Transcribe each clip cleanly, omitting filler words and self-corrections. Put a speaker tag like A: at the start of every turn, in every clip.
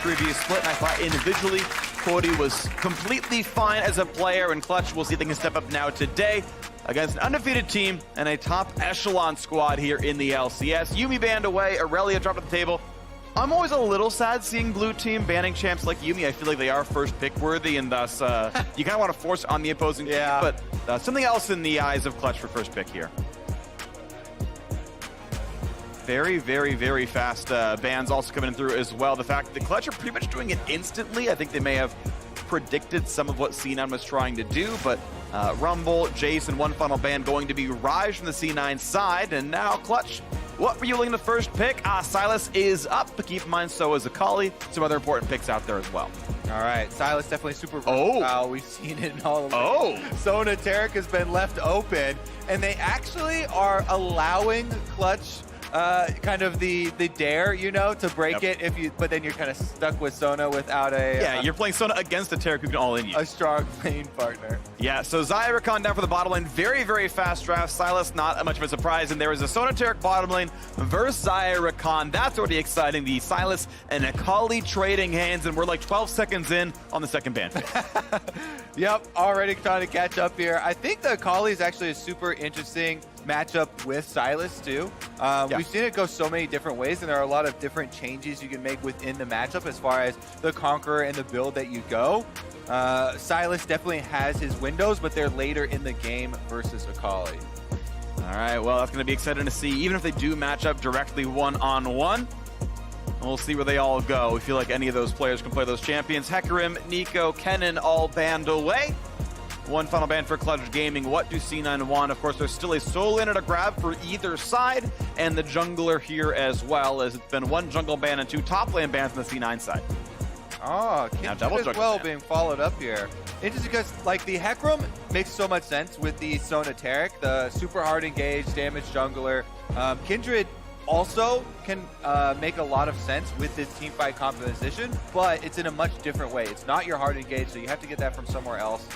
A: previous split, and I thought individually Cody was completely fine as a player, and Clutch, we'll see if they can step up now today against an undefeated team and a top echelon squad here in the LCS. Yuumi banned away, Aurelia dropped at the table. I'm always a little sad seeing blue team banning champs like Yuumi. I feel like they are first pick worthy, and thus you kind of want to force it on the opposing team, but something else in the eyes of Clutch for first pick here. Very, very, very fast bans also coming through as well. The fact that Clutch are pretty much doing it instantly. I think they may have predicted some of what C9 was trying to do, but Rumble, Jace, and one final ban going to be Rise from the C9 side, and now Clutch, what were you looking to first pick? Sylas is up, but keep in mind so is Akali. Some other important picks out there as well.
B: All right, Sylas definitely super versatile. We've seen it in all of them. Sona Taric has been left open, and they actually are allowing Clutch kind of the dare, you know, to break it if you, but then you're kind of stuck with Sona without a
A: you're playing Sona against a Taric who can all in you.
B: A strong lane partner.
A: Yeah, so Xayah Rakan down for the bottom lane. Very, very fast draft. Sylas not much of a surprise, and there is a Sona Taric bottom lane versus Xayah Rakan. That's already exciting. The Sylas and Akali trading hands, and we're like 12 seconds in on the second ban.
B: Yep, already trying to catch up here. I think the Akali is actually a super interesting matchup with Sylas too. We've seen it go so many different ways, and there are a lot of different changes you can make within the matchup as far as the Conqueror and the build that you go. Sylas definitely has his windows, but they're later in the game versus Akali.
A: All right, well, that's going to be exciting to see, even if they do match up directly one-on-one. We'll see where they all go. We feel like any of those players can play those champions. Hecarim, Nico, Kennen all banned away. One final ban for Clutch Gaming. What do C9 want? Of course, there's still a soul lane to grab for either side, and the jungler here as well, as it's been one jungle ban and two top lane bans on the C9 side.
B: Oh, Kindred as well being followed up here. Interesting because, like, the Hecarim makes so much sense with the Sona Taric, the super hard engaged damage jungler. Kindred also can make a lot of sense with this teamfight composition, but it's in a much different way. It's not your hard engage, so you have to get that from somewhere else.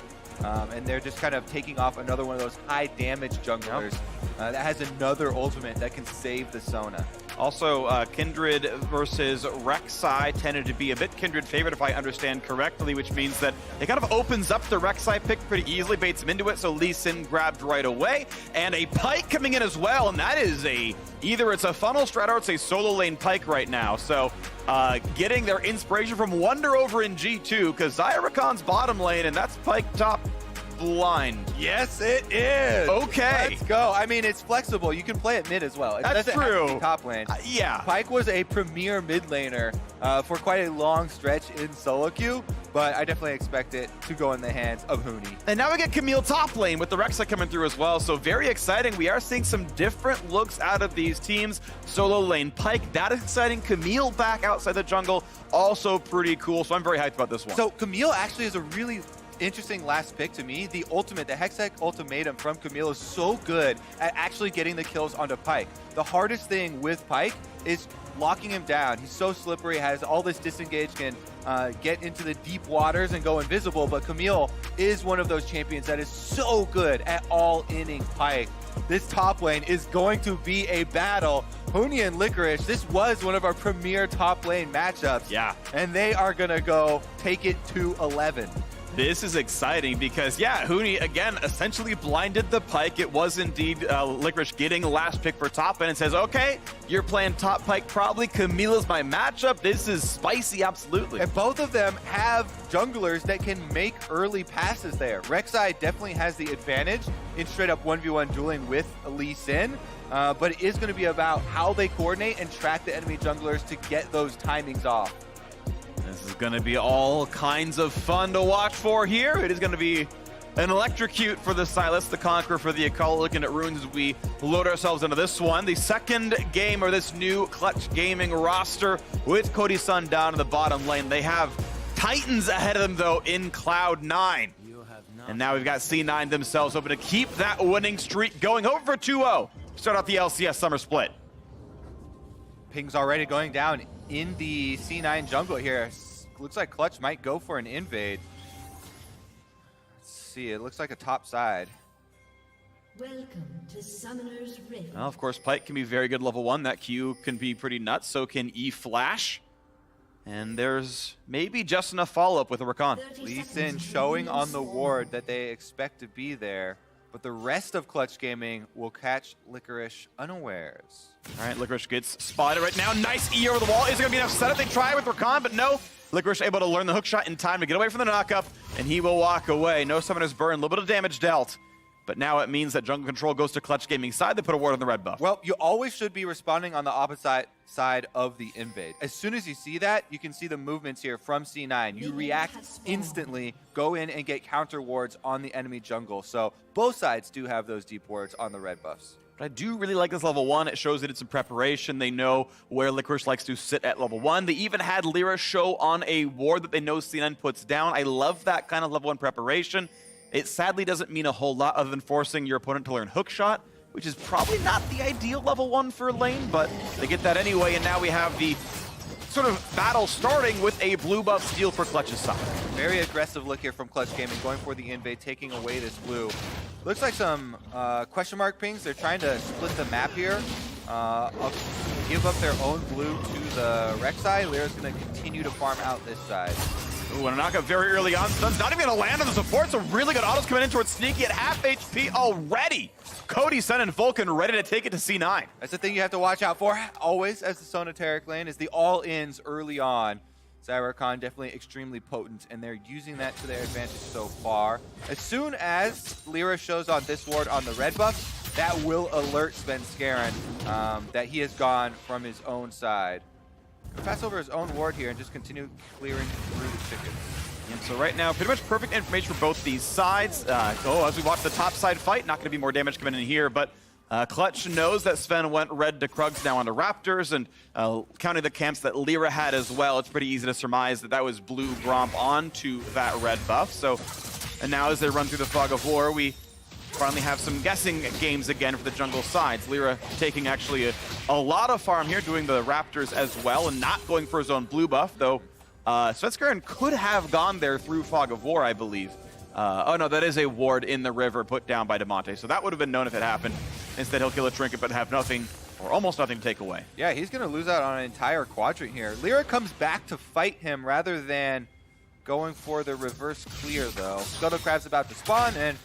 B: And they're just kind of taking off another one of those high damage junglers that has another ultimate that can save the Sona.
A: Also, Kindred versus Rek'Sai tended to be a bit Kindred favorite, if I understand correctly, which means that it kind of opens up the Rek'Sai pick pretty easily, baits him into it, so Lee Sin grabbed right away. And a Pyke coming in as well, and that is either it's a funnel strat or it's a solo lane Pyke right now. So getting their inspiration from Wonder over in G2, because Xayah Rakan's bottom lane, and that's Pyke top blind.
B: Yes, it is.
A: Okay.
B: Let's go. I mean, it's flexible. You can play it mid as well. It
A: That's
B: doesn't
A: true.
B: Have to be top lane.
A: Yeah.
B: Pyke was a premier mid laner for quite a long stretch in solo queue, but I definitely expect it to go in the hands of Huni.
A: And now we get Camille top lane with the Rek'Sai coming through as well, so very exciting. We are seeing some different looks out of these teams. Solo lane Pyke, that is exciting. Camille back outside the jungle, also pretty cool, so I'm very hyped about this one.
B: So Camille actually is a really interesting last pick to me. The ultimate, the Hextech ultimatum from Camille is so good at actually getting the kills onto Pyke. The hardest thing with Pyke is locking him down. He's so slippery, has all this disengage, can get into the deep waters and go invisible, but Camille is one of those champions that is so good at all-inning Pyke. This top lane is going to be a battle. Huni and Licorice, this was one of our premier top lane matchups.
A: Yeah.
B: And they are gonna go take it to 11.
A: This is exciting because, yeah, Huni, again, essentially blinded the Pyke. It was indeed Licorice getting last pick for top, and it says, okay, you're playing top Pyke, probably Camilla's my matchup. This is spicy, absolutely.
B: And both of them have junglers that can make early passes there. Rek'Sai definitely has the advantage in straight-up 1v1 dueling with Lee Sin, but it is going to be about how they coordinate and track the enemy junglers to get those timings off.
A: This is going to be all kinds of fun to watch for here. It is going to be an electrocute for the Sylas, the Conqueror for the Akali, looking at runes as we load ourselves into this one. The second game of this new Clutch Gaming roster with Cody Sun down in the bottom lane. They have Titans ahead of them, though, in Cloud9. And now we've got C9 themselves hoping to keep that winning streak going. Over for 2-0. Start out the LCS Summer Split.
B: Ping's already going down in the C9 jungle here. Looks like Clutch might go for an invade. Let's see, it looks like a top side.
C: Welcome to Summoner's Rift.
A: Well, of course, Pyke can be very good level 1. That Q can be pretty nuts. So can E Flash. And there's maybe just enough follow-up with a Rakan.
B: Lee Sin showing on the ward that they expect to be there, but the rest of Clutch Gaming will catch Licorice unawares.
A: All right, Licorice gets spotted right now. Nice E over the wall. Is there going to be enough setup? They try with Rakan, but no. Licorice able to learn the hook shot in time to get away from the knock-up, and he will walk away. No Summoner's Burn, a little bit of damage dealt. But now it means that jungle control goes to Clutch Gaming side. They put a ward on the red buff.
B: Well, you always should be responding on the opposite side of the invade. As soon as you see that, you can see the movements here from C9. You react instantly, go in and get counter wards on the enemy jungle. So both sides do have those deep wards on the red buffs.
A: But I do really like this level 1. It shows that it's in preparation. They know where Licorice likes to sit at level 1. They even had Lira show on a ward that they know C9 puts down. I love that kind of level 1 preparation. It sadly doesn't mean a whole lot other than forcing your opponent to learn hook shot, which is probably not the ideal level 1 for lane, but they get that anyway, and now we have the sort of battle starting with a blue buff steal for Clutch's side.
B: Very aggressive look here from Clutch Gaming, going for the invade, taking away this blue. Looks like some question mark pings. They're trying to split the map here. Give up their own blue to the Rek'Sai. Lira's going to continue to farm out this side.
A: Ooh, and a knockup very early on. Sun's not even going to land on the support, so really good autos coming in towards Nisqy at half HP already. Cody Sun and Vulcan ready to take it to C9.
B: That's the thing you have to watch out for always as the Sona Taric lane is the all-ins early on. Rakan definitely extremely potent, and they're using that to their advantage so far. As soon as Lira shows on this ward on the red buff, that will alert Svenskeren that he has gone from his own side. He'll pass over his own ward here and just continue clearing through the chickens.
A: And so right now, pretty much perfect information for both these sides. As we watch the top side fight, not going to be more damage coming in here, but Clutch knows that Sven went red to Krugs now onto Raptors, and counting the camps that Lira had as well, it's pretty easy to surmise that that was blue Gromp onto that red buff. So, and now as they run through the fog of war, we finally have some guessing games again for the jungle sides. Lira taking actually a lot of farm here, doing the Raptors as well, and not going for his own blue buff, though Svenskeren could have gone there through fog of war, I believe. Oh no, that is a ward in the river put down by Damonte, so that would have been known if it happened. Instead, he'll kill a trinket but have nothing, or almost nothing to take away.
B: Yeah, he's going to lose out on an entire quadrant here. Lira comes back to fight him rather than going for the reverse clear, though. Scuttle Crab's about to spawn, and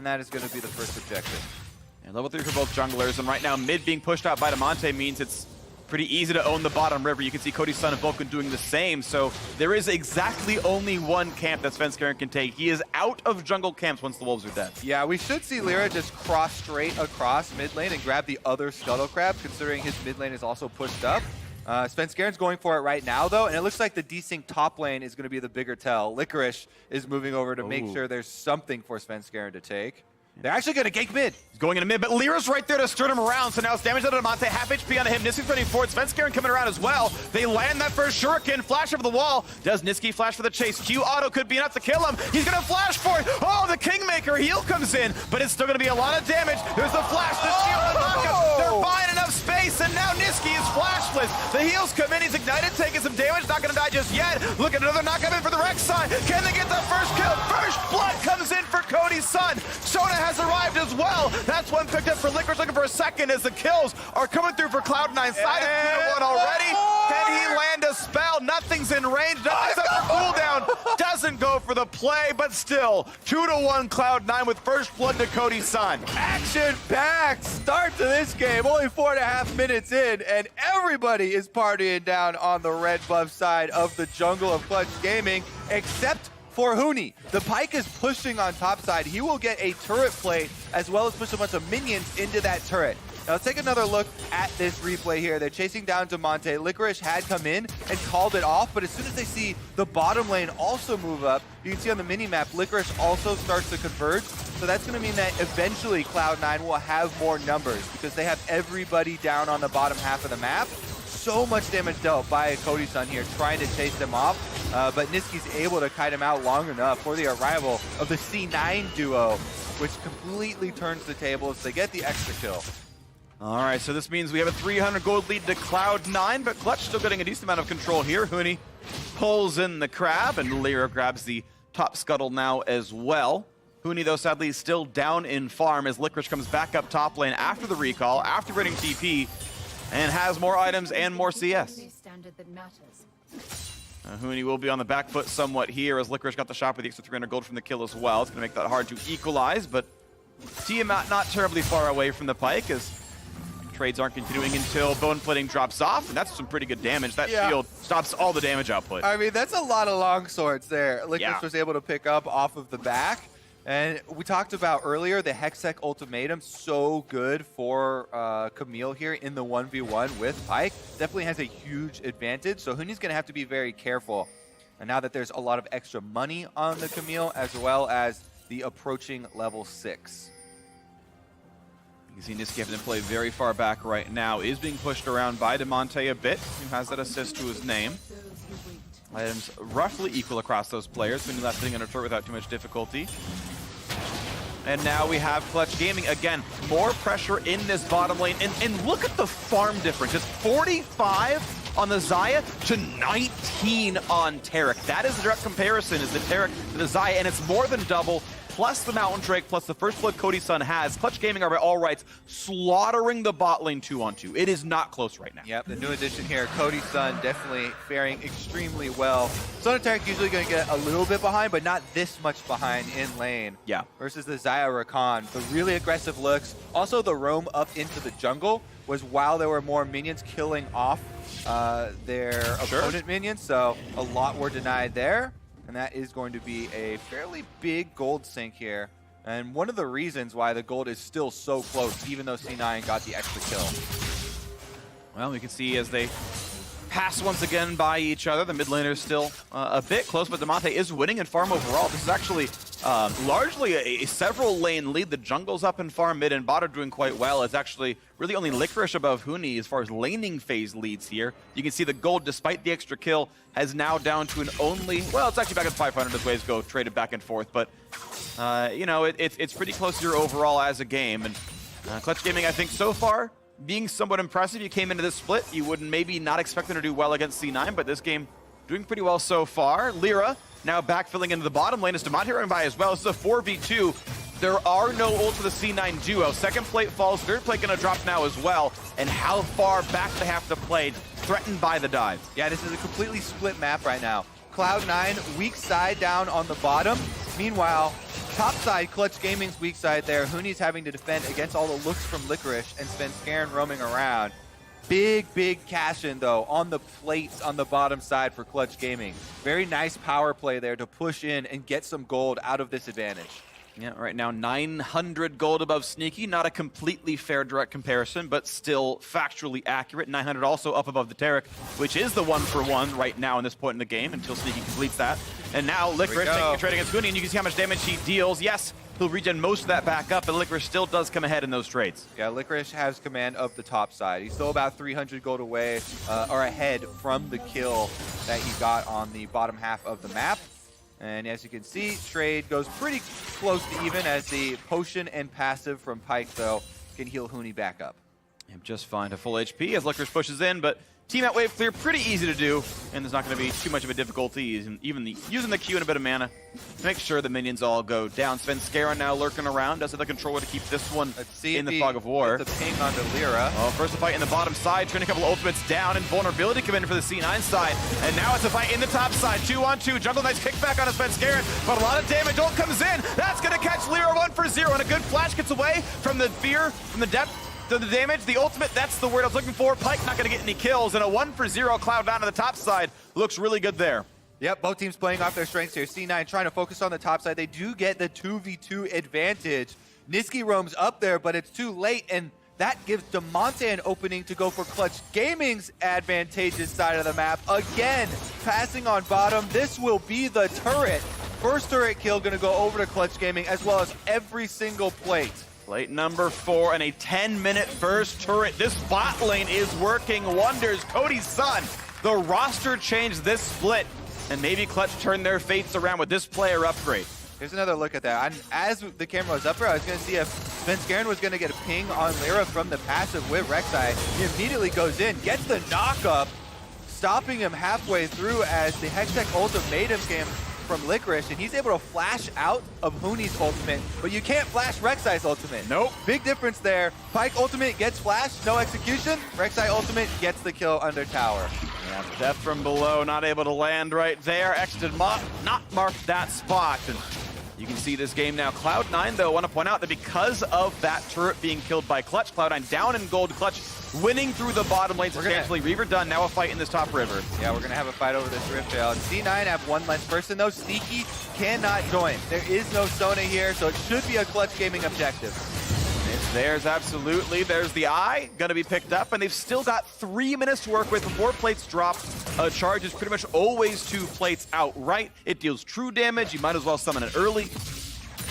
B: that is going to be the first objective.
A: And level 3 for both junglers, and right now mid being pushed out by Damonte means it's pretty easy to own the bottom river. You can see Cody Sun and Vulcan doing the same, so there is exactly only one camp that Svenskeren can take. He is out of jungle camps once the wolves are dead.
B: Yeah, we should see Lira just cross straight across mid lane and grab the other Scuttle Crab, considering his mid lane is also pushed up. Svenskeren's going for it right now, though, and it looks like the desync top lane is going to be the bigger tell. Licorice is moving over to make sure there's something for Svenskeren to take. They're actually going to gank mid.
A: He's going into mid, but Lira's right there to stir him around, so now it's damage to Damonte, half HP onto him. Nisqy's running forward, Svenskeren coming around as well. They land that first shuriken, flash over the wall. Does Nisqy flash for the chase? Q auto could be enough to kill him. He's going to flash for it. Oh, the Kingmaker heal comes in, but it's still going to be a lot of damage. There's the flash, the shield, the knockup. They're buying enough space, and now Nisqy is flashless. The heals come in, he's ignited, taking some damage, not going to die just yet. Look at another knockup in for the Rek'Sai. Can they get the first kill? First blood comes in for Cody Sun. Sona has arrived as well. That's one picked up for Licorice, looking for a second as the kills are coming through for Cloud9 side. It's 2-1 already. Can he land a spell? Nothing's in range. Nothing's up for cooldown. Doesn't go for the play, but still 2-1 Cloud9 with first blood to Cody Sun.
B: Action-packed start to this game. Only 4.5 minutes in, and everybody is partying down on the red buff side of the jungle of Clutch Gaming, except for Huni. The Pyke is pushing on top side. He will get a turret plate as well as push a bunch of minions into that turret. Now let's take another look at this replay here. They're chasing down Damonte. Licorice had come in and called it off, but as soon as they see the bottom lane also move up, you can see on the mini-map, Licorice also starts to converge. So that's going to mean that eventually Cloud9 will have more numbers because they have everybody down on the bottom half of the map. So much damage dealt by Cody Sun here trying to chase them off, but Nisqy's able to kite him out long enough for the arrival of the C9 duo, which completely turns the tables. They get the extra kill.
A: All right, so this means we have a 300 gold lead to Cloud9, but Clutch still getting a decent amount of control here. Huni pulls in the crab, and Lira grabs the top scuttle now as well. Huni, though, sadly, is still down in farm as Licorice comes back up top lane after the recall, after getting TP, and has more items and more CS.
D: Standard that matters.
A: Huni will be on the back foot somewhat here as Licorice got the shot with the extra 300 gold from the kill as well. It's going to make that hard to equalize, but Tiamat not terribly far away from the Pyke as trades aren't continuing until bone plating drops off, and that's some pretty good damage. That shield stops all the damage output.
B: I mean, that's a lot of long swords there. Licorice was able to pick up off of the back. And we talked about earlier the Hextech ultimatum, so good for Camille here in the 1v1 with Pyke. Definitely has a huge advantage, so Huni's going to have to be very careful. And now that there's a lot of extra money on the Camille, as well as the approaching level 6.
A: You see Nisqy having to play very far back right now, is being pushed around by Damonte a bit, who has that assist to his name. Items roughly equal across those players, Huni left sitting under turret without too much difficulty. And now we have Clutch Gaming. Again, more pressure in this bottom lane. And look at the farm difference. It's 45 on the Xayah to 19 on Taric. That is the direct comparison, is the Taric to the Xayah, and it's more than double, plus the Mountain Drake, plus the first blood Cody Sun has. Clutch Gaming are by all rights slaughtering the bot lane 2-on-2. It is not close right now.
B: Yep, the new addition here, Cody Sun, definitely faring extremely well. Sona Taric usually going to get a little bit behind, but not this much behind in lane.
A: Yeah.
B: Versus the Xayah Rakan. The really aggressive looks. Also, the roam up into the jungle was while there were more minions killing off their opponent minions, so a lot were denied there. And that is going to be a fairly big gold sink here. And one of the reasons why the gold is still so close, even though C9 got the extra kill.
A: Well, we can see as they pass once again by each other, the mid laner is still a bit close, but Damonte is winning in farm overall. This is actually largely a several lane lead. The jungle's up in farm, mid and bot are doing quite well. It's actually really only Licorice above Huni as far as laning phase leads here. You can see the gold, despite the extra kill, has now down to an only, well, it's actually back at 500 as ways go, traded back and forth, but you know, it's pretty close here overall as a game. And Clutch Gaming, I think so far, being somewhat impressive. You came into this split, you would maybe not expect them to do well against C9, but this game doing pretty well so far. Lira now backfilling into the bottom lane as Damonte running by as well. This is a 4v2. There are no ults for the C9 duo. Second plate falls, third plate gonna drop now as well. And how far back they have to play, threatened by the dive.
B: Yeah, this is a completely split map right now. Cloud9, weak side down on the bottom. Meanwhile, top side, Clutch Gaming's weak side there. Huni's having to defend against all the looks from Licorice and Svenskeren roaming around. Big cash in, though, on the plates on the bottom side for Clutch Gaming. Very nice power play there to push in and get some gold out of this advantage.
A: Yeah, right now 900 gold above Sneaky. Not a completely fair direct comparison, but still factually accurate. 900 also up above the Taric, which is the 1-for-1 right now in this point in the game until Sneaky completes that. And now Licorice taking a trade against Huni, and you can see how much damage he deals. Yes, he'll regen most of that back up, but Licorice still does come ahead in those trades.
B: Yeah, Licorice has command of the top side. He's still about 300 gold away, or ahead from the kill that he got on the bottom half of the map. And as you can see, trade goes pretty close to even as the potion and passive from Pyke, though, can heal Huni back up.
A: Just fine to full HP as Licorice pushes in, but team at wave clear, pretty easy to do, and there's not going to be too much of a difficulty using the Q and a bit of mana to make sure the minions all go down. Svenskeren now lurking around, does have the controller to keep this one in the fog of war.
B: The ping onto Lira.
A: Well, first a fight in the bottom side, turning a couple ultimates down, and vulnerability come in for the C9 side. And now it's a fight in the top side, 2-on-2. Jungle Knight's kickback on a Svenskeren, but a lot of damage. Ult comes in, that's going to catch Lira 1-for-0, and a good flash gets away from the fear, from the depth. The damage, the ultimate, that's the word I was looking for. Pyke not going to get any kills, and a 1-for-0 Cloud9 on the top side looks really good there.
B: Yep, both teams playing off their strengths here. C9 trying to focus on the top side. They do get the 2v2 advantage. Nisqy roams up there, but it's too late, and that gives Damonte an opening to go for Clutch Gaming's advantageous side of the map. Again, passing on bottom. This will be the turret. First turret kill going to go over to Clutch Gaming, as well as every single plate.
A: Plate number 4 and a 10-minute first turret. This bot lane is working wonders. Cody Sun, the roster changed this split, and maybe Clutch turned their fates around with this player upgrade.
B: Here's another look at that. As the camera was up there, I was going to see if Svenskeren was going to get a ping on Lira from the passive with Rek'Sai. He immediately goes in, gets the knock-up, stopping him halfway through as the Hextech ultimatum came from Licorice, and he's able to flash out of Huni's ultimate, but you can't flash Rek'Sai's ultimate.
A: Nope.
B: Big difference there. Pyke ultimate gets flashed, no execution. Rek'Sai ultimate gets the kill under tower.
A: Yeah, death from below, not able to land right there. X did not mark that spot. And you can see this game now. Cloud9, though, I want to point out that because of that turret being killed by Clutch, Cloud9 down in gold, Clutch winning through the bottom lane substantially. Reaver done, now a fight in this top river.
B: Yeah, we're going to have a fight over this Rift Trail. C9 have one less person, though. Nisqy cannot join. There is no Sona here, so it should be a Clutch gaming objective.
A: It's theirs, absolutely. There's the eye, gonna be picked up, and they've still got 3 minutes to work with before plates drop. A charge is pretty much always 2 plates outright. It deals true damage, you might as well summon it early.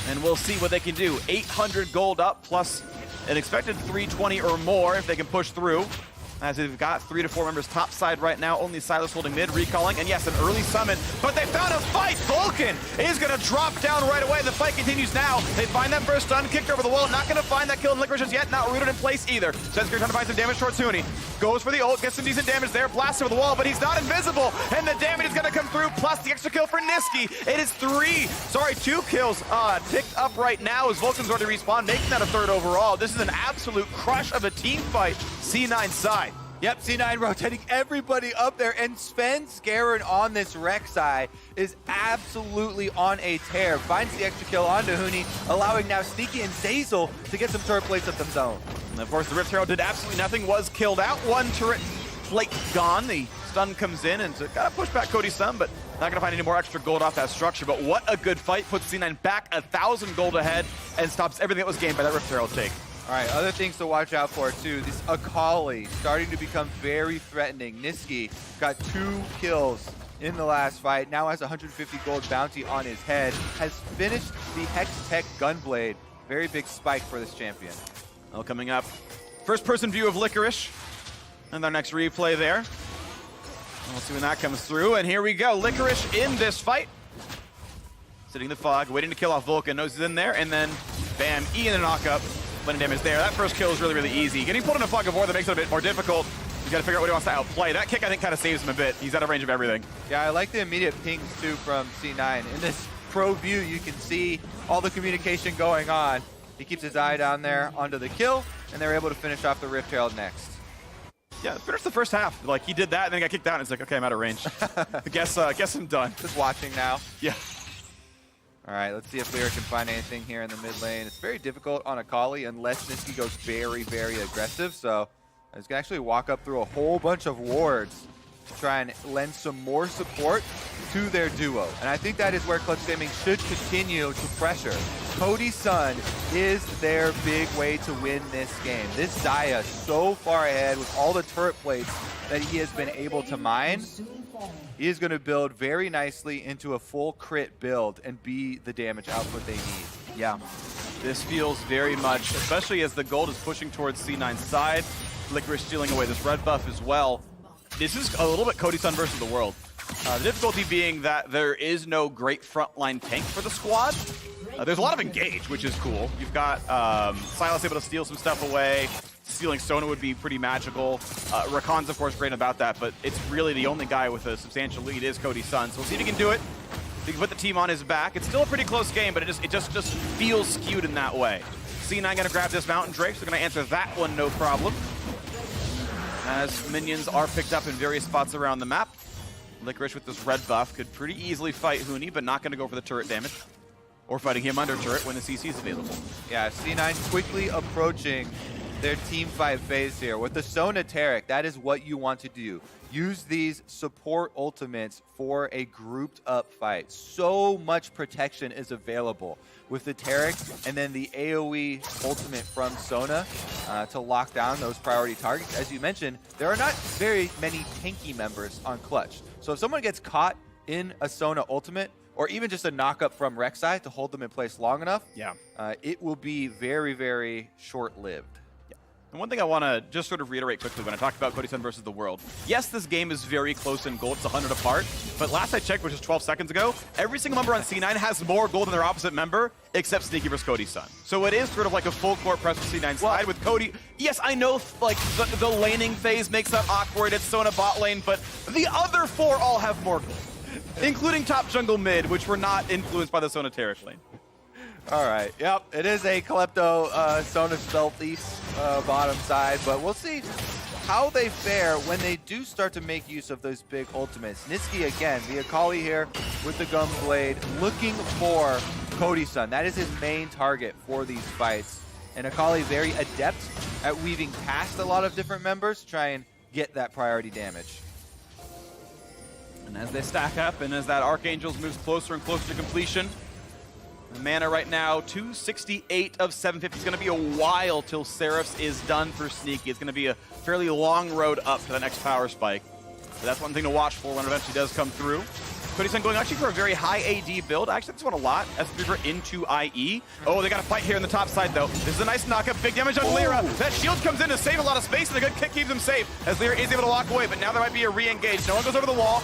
A: And we'll see what they can do. 800 gold up, plus an expected 320 or more if they can push through. As they've got 3 to 4 members top side right now, only Sylas holding mid, recalling, and yes, an early summon, but they found a fight! Vulcan is gonna drop down right away. The fight continues now. They find that first stun, kicked over the wall, not gonna find that kill in Licorice just yet, not rooted in place either. Svenskeren trying to find some damage towards Huni. Goes for the ult, gets some decent damage there, blasts over the wall, but he's not invisible, and the damage is gonna come through, plus the extra kill for Nisqy. It is 2 kills ticked up right now as Vulcan's already respawned, making that a 3rd overall. This is an absolute crush of a team fight, C9 side.
B: Yep, C9 rotating everybody up there, and Svenskeren on this Rek'Sai is absolutely on a tear. Finds the extra kill onto Huni, allowing now Nisqy and Zeyzal to get some turret plates of their own.
A: And of course, the Rift Herald did absolutely nothing, was killed out. 1 turret plate gone. The stun comes in, and so gotta push back Cody Sun, but not gonna find any more extra gold off that structure. But what a good fight, puts C9 back 1,000 gold ahead, and stops everything that was gained by that Rift Herald take.
B: All right, other things to watch out for too. This Akali starting to become very threatening. Nisqy got 2 kills in the last fight, now has 150 gold bounty on his head, has finished the Hex Tech Gunblade. Very big spike for this champion.
A: Well, coming up, first person view of Licorice, and our next replay there. We'll see when that comes through, and here we go. Licorice in this fight. Sitting in the fog, waiting to kill off Vulcan, knows he's in there, and then bam, E in a knockup. Plenty damage there. That first kill is really, really easy. Getting pulled in a fog of war that makes it a bit more difficult. You got to figure out what he wants to outplay. That kick, I think, kind of saves him a bit. He's out of range of everything.
B: Yeah, I like the immediate pings, too, from C9. In this pro view, you can see all the communication going on. He keeps his eye down there onto the kill, and they're able to finish off the Rift Herald next.
A: Yeah, finish the first half. Like, he did that, and then he got kicked out, and it's like, okay, I'm out of range. guess I'm done.
B: Just watching now.
A: Yeah.
B: All right, let's see if Lira can find anything here in the mid lane. It's very difficult on Akali unless Nisqy goes very, very aggressive. So he's going to actually walk up through a whole bunch of wards to try and lend some more support to their duo. And I think that is where Clutch Gaming should continue to pressure. Cody Sun is their big way to win this game. This Xayah so far ahead with all the turret plates that he has been able to mine. He is going to build very nicely into a full crit build and be the damage output they need.
A: Yeah, this feels very much, especially as the gold is pushing towards C9's side. Licorice stealing away this red buff as well. This is a little bit Cody Sun versus the world. The difficulty being that there is no great frontline tank for the squad. There's a lot of engage, which is cool. You've got Sylas able to steal some stuff away. Stealing Sona would be pretty magical. Rakan's, of course, great about that, but it's really the only guy with a substantial lead is Cody Sun. So we'll see if he can do it. He can put the team on his back. It's still a pretty close game, but it just feels skewed in that way. C9 gonna grab this Mountain Drake, so gonna answer that one no problem. As minions are picked up in various spots around the map. Licorice with this red buff could pretty easily fight Huni, but not gonna go for the turret damage. Or fighting him under turret when the CC is available.
B: Yeah, C9 quickly approaching their team fight phase here. With the Sona Taric, that is what you want to do. Use these support ultimates for a grouped up fight. So much protection is available with the Taric and then the AoE ultimate from Sona to lock down those priority targets. As you mentioned, there are not very many tanky members on Clutch. So if someone gets caught in a Sona ultimate, or even just a knockup from Rek'Sai to hold them in place long enough, it will be very, very short-lived.
A: And one thing I want to just sort of reiterate quickly when I talked about Cody Sun versus the world. Yes, this game is very close in gold. It's 100 apart. But last I checked, which is 12 seconds ago, every single member on C9 has more gold than their opposite member, except Sneaky versus Cody Sun. So it is sort of like a full court press for C9 side with Cody. Yes, I know like the laning phase makes that awkward. It's Sona bot lane, but the other 4 all have more gold, including top jungle mid, which were not influenced by the Sona Taric lane.
B: All right, yep, it is a Klepto Sona Stealthy bottom side, but we'll see. how they fare when they do start to make use of those big ultimates. Nisqy again, the Akali here with the Gunblade, looking for Cody Sun. That is his main target for these fights. And Akali very adept at weaving past a lot of different members to try and get that priority damage.
A: And as they stack up and as that Archangels moves closer and closer to completion, the mana right now, 268 of 750. It's going to be a while till Seraphs is done for Sneaky. It's going to be a fairly long road up to the next power spike. So that's one thing to watch for when it eventually does come through. Cody Sun going actually for a very high AD build. Actually, this one a lot. S3 into IE. Oh, they got a fight here on the top side, though. This is a nice knockup. Big damage on Lira. That shield comes in to save a lot of space, and a good kick keeps him safe as Lira is able to walk away. But now there might be a re-engage. No one goes over the wall.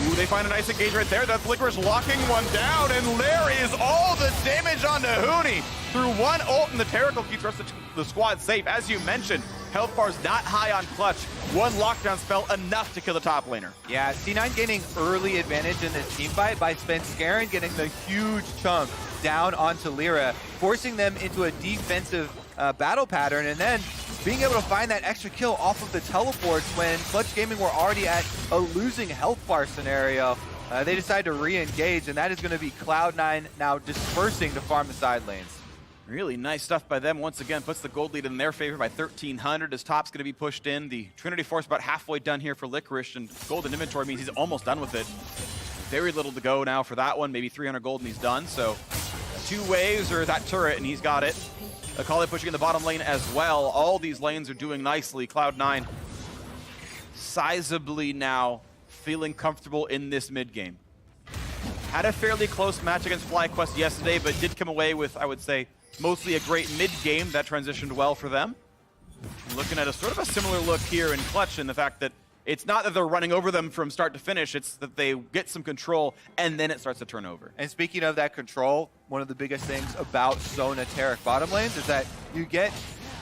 A: Ooh, they find a nice engage right there. That's Licorice locking one down, and there is all the damage onto Huni through one ult, and the Taric will keep the rest of the squad safe. As you mentioned, health bar's not high on Clutch. One lockdown spell enough to kill the top laner.
B: Yeah, C9 gaining early advantage in this team fight by Svenskeren getting the huge chunk down onto Lira, forcing them into a defensive battle pattern, and then being able to find that extra kill off of the teleports when Clutch Gaming were already at a losing health bar scenario. They decide to re-engage, and that is going to be Cloud9 now dispersing to farm the side lanes.
A: Really nice stuff by them. Once again, puts the gold lead in their favor by 1,300 as top's going to be pushed in. The Trinity Force about halfway done here for Licorice, and golden inventory means he's almost done with it. Very little to go now for that one. Maybe 300 gold and he's done. So 2 waves or that turret and he's got it. Akali pushing in the bottom lane as well. All these lanes are doing nicely. Cloud9 sizably now feeling comfortable in this mid game. Had a fairly close match against FlyQuest yesterday, but did come away with, I would say, mostly a great mid game that transitioned well for them. Looking at a sort of a similar look here in Clutch, in the fact that it's not that they're running over them from start to finish, it's that they get some control and then it starts to turn over.
B: And speaking of that control, one of the biggest things about Sona Taric bottom lanes is that you get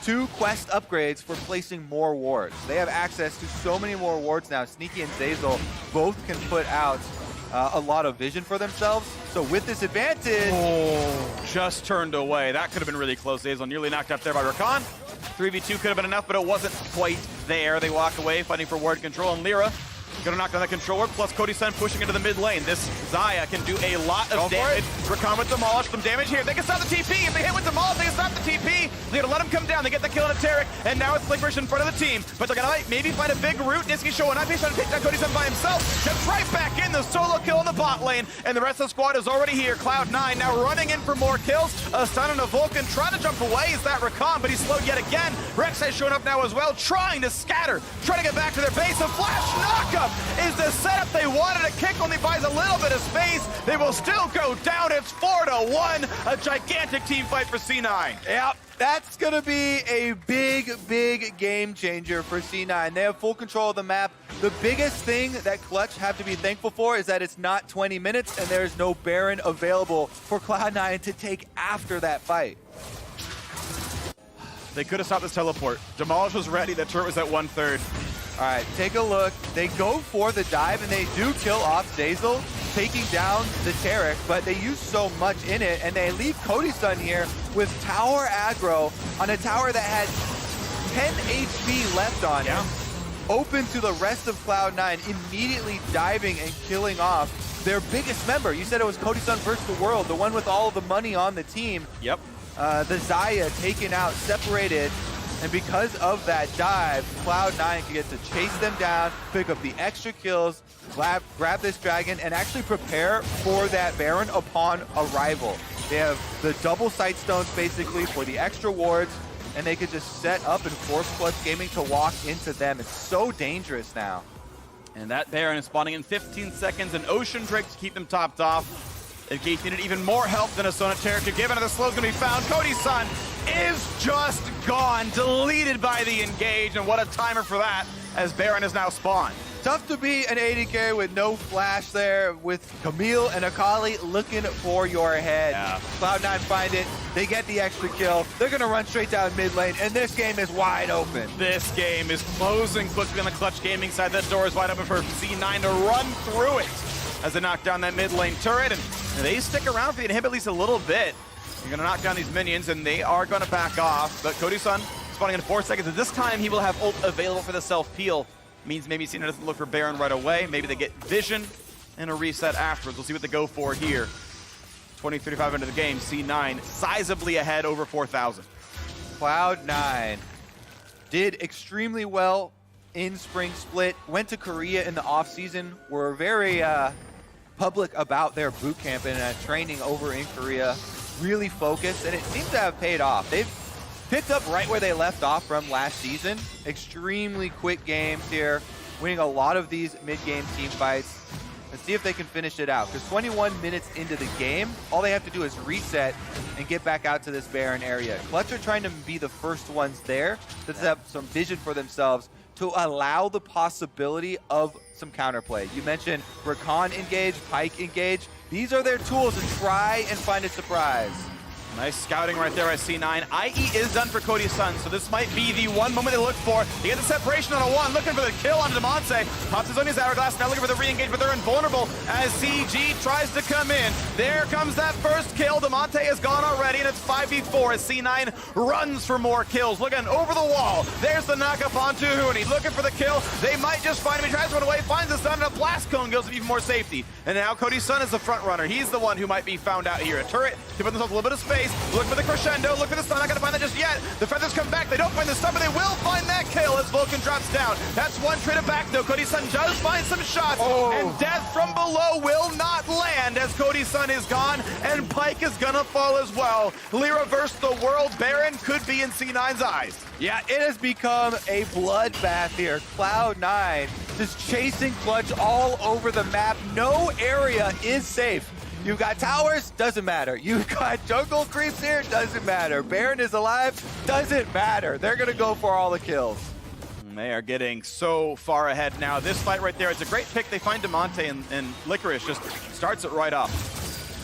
B: 2 quest upgrades for placing more wards. They have access to so many more wards now. Sneaky and Zeyzal both can put out a lot of vision for themselves. So with this advantage...
A: Oh, just turned away. That could have been really close. Zeyzal nearly knocked up there by Rakan. 3v2 could have been enough, but it wasn't quite there. They walk away, fighting for ward control, and Lira gonna knock down that controller, plus Cody Sun pushing into the mid lane. This Xayah can do a lot of damage. Rakan with Demolish, some damage here. They can stop the TP. If they hit with Demolish, they can stop the TP. They're gonna let him come down. They get the kill on a Taric, and now it's Licorice in front of the team. But they're gonna maybe find a big root. Nisqy showing up. He's trying to take down Cody Sun by himself. Jumps right back in, the solo kill in the bot lane, and the rest of the squad is already here. Cloud9 now running in for more kills. A Sun and a Vulcan trying to jump away. Is that Rakan, but he's slowed yet again. Rek'Sai showing up now as well, trying to scatter, trying to get back to their base. A flash knockup is the setup they wanted. A kick only buys a little bit of space. They will still go down. It's 4-1. A gigantic team fight for C9.
B: Yep, that's going to be a big, big game changer for C9. They have full control of the map. The biggest thing that Clutch have to be thankful for is that it's not 20 minutes and there's no Baron available for Cloud9 to take after that fight.
A: They could have stopped this teleport. Demolish was ready. That turret was at 1/3.
B: All right, take a look. They go for the dive, and they do kill off Zeyzal, taking down the Taric, but they use so much in it, and they leave Cody Sun here with tower aggro on a tower that had 10 HP left on him. Open to the rest of Cloud9, immediately diving and killing off their biggest member. You said it was Cody Sun versus the world, the one with all the money on the team.
A: Yep.
B: The Xayah taken out, separated, and because of that dive, Cloud9 can get to chase them down, pick up the extra kills, grab this dragon, and actually prepare for that Baron upon arrival. They have the double sight stones basically for the extra wards, and they could just set up and force Clutch Gaming to walk into them. It's so dangerous now.
A: And that Baron is spawning in 15 seconds, an Ocean Drake to keep them topped off. If Gate needed even more help than a Sona Taric could give, another slow's gonna be found. Cody Sun is just gone, deleted by the engage, and what a timer for that, as Baron is now spawned.
B: Tough to be an AD carry with no flash there, with Camille and Akali looking for your head.
A: Yeah.
B: Cloud9 find it, they get the extra kill, they're gonna run straight down mid lane, and this game is wide open.
A: This game is closing quickly on the Clutch Gaming side. That door is wide open for C9 to run through it as they knock down that mid lane turret, and they stick around for the inhibit at least a little bit. You're gonna knock down these minions, and they are gonna back off, but Cody Sun spawning in 4 seconds, and this time he will have ult available for the self-peel. Means maybe Cena doesn't look for Baron right away. Maybe they get vision and a reset afterwards. We'll see what they go for here. 20:35 into the game, C9 sizably ahead, over 4,000.
B: Cloud9 did extremely well in Spring Split, went to Korea in the offseason, were very public about their boot camp and training over in Korea, really focused, and it seems to have paid off. They've picked up right where they left off from last season. Extremely quick games here, winning a lot of these mid-game team fights. Let's see if they can finish it out, because 21 minutes into the game, all they have to do is reset and get back out to this Baron area. Clutch are trying to be the first ones there to have some vision for themselves to allow the possibility of some counterplay. You mentioned Rakan engage, Pyke engage. These are their tools to try and find a surprise.
A: Nice scouting right there by C9. IE is done for Cody Sun, so this might be the one moment they look for. He gets the separation on a 1, looking for the kill on Damonte. Pops his on his hourglass, now looking for the re-engage, but they're invulnerable as CG tries to come in. There comes that first kill. Damonte is gone already, and it's 5v4 as C9 runs for more kills. Looking over the wall. There's the knock-up onto Huni, looking for the kill. They might just find him. He tries to run away, finds the stun, and a blast cone goes to even more safety. And now Cody Sun is the front runner. He's the one who might be found out here. A turret to put themselves a little bit of space. Look for the crescendo, look for the stun, not gonna find that just yet. The feathers come back, they don't find the stun, but they will find that kill as Vulcan drops down. That's one trade back though. Cody Sun does find some shots, and death from below will not land as Cody Sun is gone, and Pyke is gonna fall as well. Lira versus the world Baron could be in C9's eyes.
B: Yeah, it has become a bloodbath here. Cloud9 just chasing Clutch all over the map. No area is safe. You've got towers, doesn't matter. You've got jungle creeps here, doesn't matter. Baron is alive, doesn't matter. They're gonna go for all the kills.
A: And they are getting so far ahead now. This fight right there, it's a great pick. They find Damonte, and Licorice just starts it right off.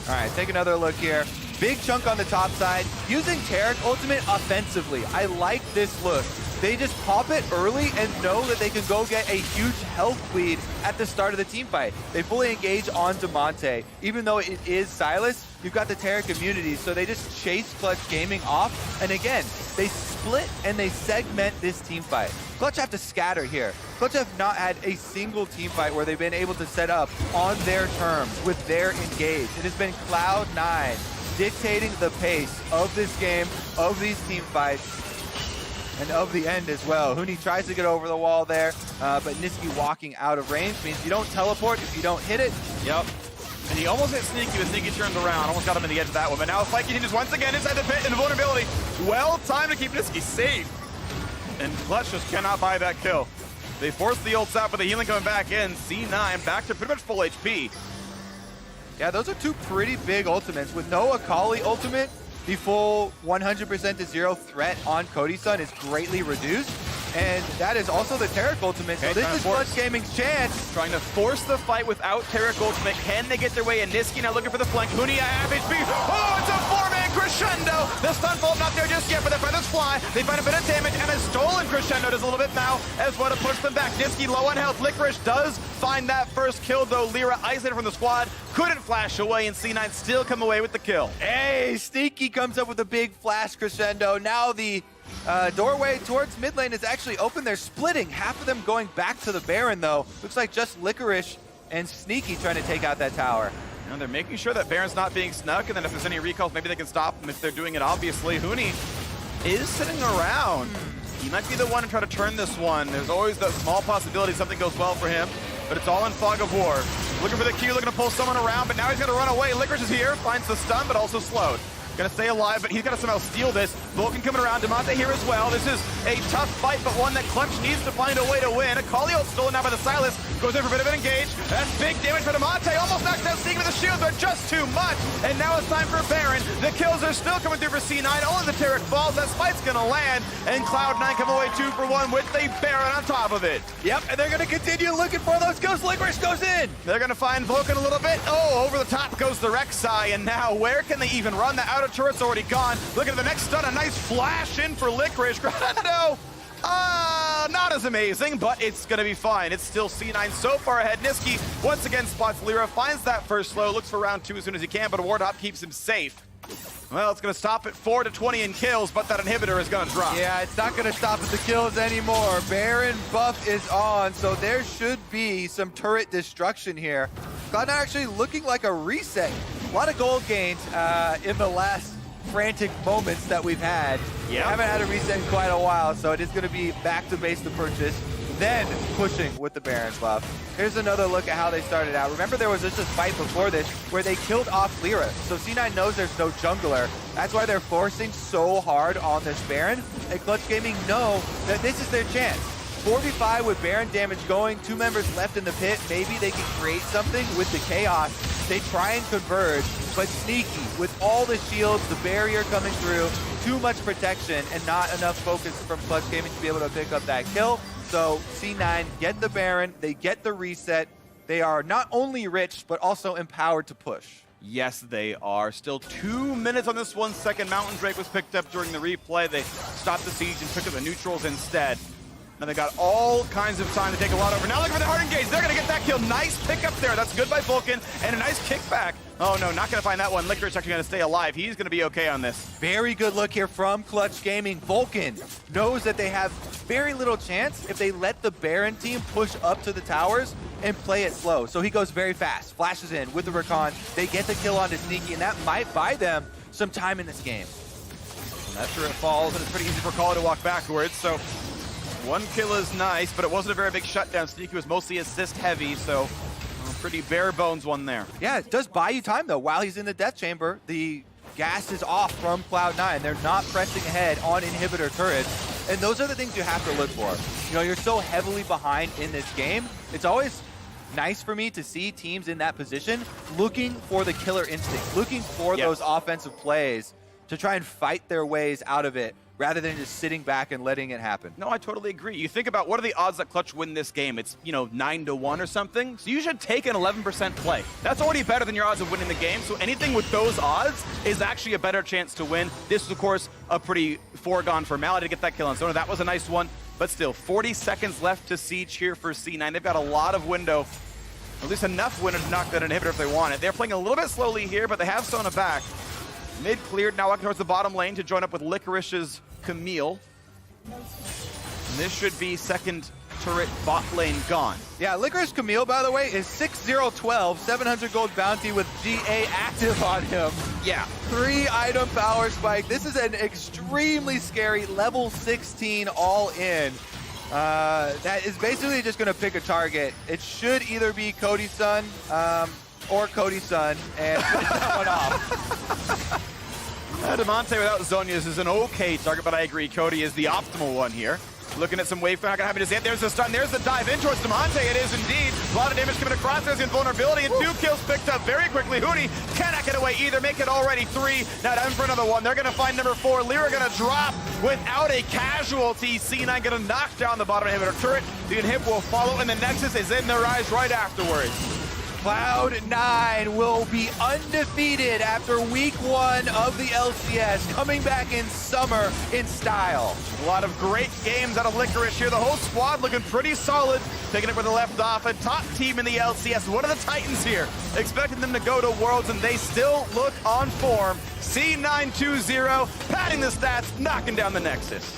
B: All right, take another look here. Big chunk on the top side, using Taric ultimate offensively. I like this look. They just pop it early and know that they can go get a huge health lead at the start of the team fight. They fully engage on Damonte. Even though it is Sylas, you've got the Taric immunity, so they just chase Clutch Gaming off. And again, they split and they segment this team fight. Clutch have to scatter here. Clutch have not had a single team fight where they've been able to set up on their terms with their engage. It has been Cloud9 dictating the pace of this game, of these team fights, and of the end as well. Huni tries to get over the wall there, but Nisqy walking out of range means you don't teleport if you don't hit it.
A: Yep. And he almost hit Sneaky, but Sneaky turned around. Almost got him in the edge of that one. But now Pyke continues once again inside the pit and vulnerability. Well timed to keep Nisqy safe. And Clutch just cannot buy that kill. They force the ults out, but the healing coming back in. C9 back to pretty much full HP.
B: Yeah, those are two pretty big ultimates. With no Akali ultimate, the full 100% to 0 threat on Cody Sun is greatly reduced. And that is also the Taric ultimate, so this is Clutch Gaming's chance.
A: Trying to force the fight without Taric ultimate. Can they get their way in? Nisqy now looking for the flank. Huni at HP. Oh, it's a 4-man crescendo. The stun bolt not there just yet, but the feathers fly. They find a bit of damage, and a stolen crescendo does a little bit now as well to push them back. Nisqy low on health. Licorice does find that first kill, though. Lira isolated from the squad. Couldn't flash away, and C9 still come away with the kill.
B: Hey, Sneaky comes up with a big flash crescendo. Now the doorway towards mid lane is actually open. They're splitting. Half of them going back to the Baron, though. Looks like just Licorice and Sneaky trying to take out that tower.
A: And they're making sure that Baron's not being snuck, and then if there's any recalls, maybe they can stop them if they're doing it, obviously. Huni is sitting around. He might be the one to try to turn this one. There's always that small possibility something goes well for him, but it's all in fog of war. Looking for the Q, looking to pull someone around, but now he's going to run away. Licorice is here, finds the stun, but also slowed. Gonna stay alive, but he's gotta somehow steal this. Vulcan coming around, Damonte here as well. This is a tough fight, but one that Clutch needs to find a way to win. Akali stolen now by the Sylas. Goes in for a bit of an engage. That's big damage for Damonte. Almost knocks down Sneaky, but the shields are just too much. And now it's time for Baron. The kills are still coming through for C9. Only the Taric falls. That spite's gonna land. And Cloud9 come away 2 for 1 with the Baron on top of it.
B: Yep, and they're gonna continue looking for those kills. Licorice goes in.
A: They're gonna find Vulcan a little bit. Oh, over the top goes the Rek'Sai. And now where can they even run? The outer turret's already gone. Look at the next stun, a nice flash in for Licorice. Crescendo, not as amazing, but it's gonna be fine. It's still C9 so far ahead. Nisqy once again spots Lira, finds that first slow, looks for round 2 as soon as he can, but a ward up keeps him safe. Well, it's going to stop at 4-20 in kills, but that inhibitor is going to drop.
B: Yeah, it's not going to stop at the kills anymore. Baron buff is on, so there should be some turret destruction here. Cloud9 actually looking like a reset. A lot of gold gains in the last frantic moments that we've had.
A: Yeah.
B: Haven't had a reset in quite a while, so it is going to be back to base to purchase, then pushing with the Baron buff. Here's another look at how they started out. Remember, there was just this fight before this where they killed off Lira. So C9 knows there's no jungler. That's why they're forcing so hard on this Baron. And Clutch Gaming know that this is their chance. 4v5 with Baron damage going, 2 members left in the pit. Maybe they can create something with the chaos. They try and converge, but Nisqy with all the shields, the barrier coming through, too much protection and not enough focus from Clutch Gaming to be able to pick up that kill. So C9 get the Baron, they get the reset. They are not only rich, but also empowered to push.
A: Yes, they are. Still 2 minutes on this 1 second. Mountain Drake was picked up during the replay. They stopped the siege and took up the neutrals instead. Now they got all kinds of time to take a lot over. Now looking for the hard engage. They're going to get that kill. Nice pick up there. That's good by Vulcan. And a nice kickback. Oh no, not going to find that one. Licorice actually going to stay alive. He's going to be okay on this.
B: Very good look here from Clutch Gaming. Vulcan knows that they have very little chance if they let the Baron team push up to the towers and play it slow. So he goes very fast, flashes in with the Rakan. They get the kill onto Nisqy, and that might buy them some time in this game.
A: And that turret falls, and it's pretty easy for Akali to walk backwards. So 1 kill is nice, but it wasn't a very big shutdown. Nisqy was mostly assist heavy, so pretty bare bones one there.
B: Yeah, it does buy you time though. While he's in the death chamber, the gas is off from Cloud9. They're not pressing ahead on inhibitor turrets. And those are the things you have to look for. You know, you're so heavily behind in this game. It's always nice for me to see teams in that position looking for the killer instinct, looking for those offensive plays to try and fight their ways out of it, rather than just sitting back and letting it happen.
A: No, I totally agree. You think about what are the odds that Clutch win this game? It's, 9-1 or something. So you should take an 11% play. That's already better than your odds of winning the game. So anything with those odds is actually a better chance to win. This is, of course, a pretty foregone formality to get that kill on Sona. That was a nice one. But still, 40 seconds left to siege here for C9. They've got a lot of window, at least enough window to knock that inhibitor if they want it. They're playing a little bit slowly here, but they have Sona back. Mid cleared, now walking towards the bottom lane to join up with Licorice's Camille. And this should be second turret bot lane gone.
B: Yeah, Licorice Camille, by the way, is 6012, 700 gold bounty with GA active on him.
A: Yeah.
B: 3 item power spike. This is an extremely scary level 16 all in. That is basically just going to pick a target. It should either be Cody Sun or Cody Sun and finish that one off.
A: Damonte without Zonias is an okay target, but I agree, Cody is the optimal one here. Looking at some wave, not gonna happen just yet. There's the stun, there's the dive in towards Damonte. It is indeed. A lot of damage coming across. There's invulnerability, and 2 kills picked up very quickly. Huni cannot get away either. Make it already 3. Now down for another one. They're gonna find number 4. Lira gonna drop without a casualty. C9 gonna knock down the bottom inhibitor turret. The inhib will follow, and the Nexus is in their eyes right afterwards.
B: Cloud9 will be undefeated after week 1 of the LCS, coming back in summer in style.
A: A lot of great games out of Licorice here. The whole squad looking pretty solid, taking it where they left off. A top team in the LCS. One of the Titans here, expecting them to go to Worlds, and they still look on form. C9 2-0, padding the stats, knocking down the Nexus.